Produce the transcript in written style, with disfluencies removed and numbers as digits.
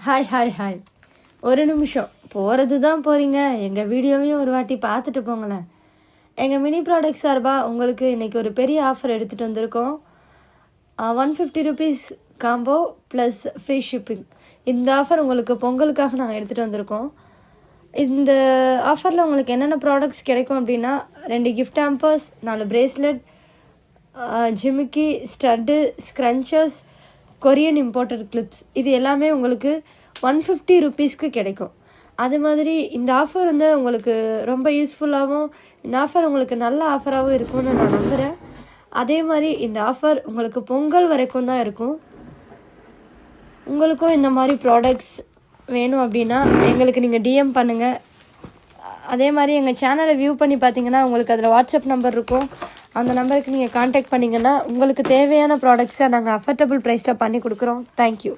Hi hi hi ஒரு நிமிஷம் போகிறது தான் போகிறீங்க. எங்கள் வீடியோவையும் ஒரு வாட்டி பார்த்துட்டு போங்களேன். எங்கள் மினி ப்ராடக்ட் சார்பாக உங்களுக்கு இன்றைக்கி ஒரு பெரிய ஆஃபர் எடுத்துகிட்டு வந்திருக்கோம். 150 rupees combo plus free shipping. இந்த ஆஃபர் உங்களுக்கு பொங்கலுக்காக நாங்கள் எடுத்துகிட்டு வந்திருக்கோம். இந்த ஆஃபரில் உங்களுக்கு என்னென்ன ப்ராடக்ட்ஸ் கிடைக்கும் அப்படின்னா 2 கிஃப்ட் ஹேம்பர்ஸ், 4 பிரேஸ்லெட், ஜிமிக்கி, ஸ்டட்டு, ஸ்க்ரன்ச்சர்ஸ், கொரியன் இம்போர்ட்டட் கிளிப்ஸ், இது எல்லாமே உங்களுக்கு 150 ருபீஸ்க்கு கிடைக்கும். அது மாதிரி இந்த ஆஃபர் வந்து உங்களுக்கு ரொம்ப யூஸ்ஃபுல்லாகவும் இந்த ஆஃபர் உங்களுக்கு நல்ல ஆஃபராகவும் இருக்கும்னு நான் நம்புகிறேன். அதே மாதிரி இந்த ஆஃபர் உங்களுக்கு பொங்கல் வரைக்கும் தான் இருக்கும். உங்களுக்கும் இந்த மாதிரி ப்ராடக்ட்ஸ் வேணும் அப்படின்னா எங்களுக்கு நீங்கள் டிஎம் பண்ணுங்கள். அதே மாதிரி எங்கள் சேனலை வியூ பண்ணி பார்த்தீங்கன்னா உங்களுக்கு அதில் வாட்ஸ்அப் நம்பர் இருக்கும். அந்த நம்பருக்கு நீங்கள் காண்டாக்ட் பண்ணிங்கன்னா உங்களுக்கு தேவையான ப்ராடக்ட்ஸை நாங்கள் அஃபோர்டபுள் ப்ரைஸில் பண்ணி கொடுக்குறோம். தேங்க்யூ.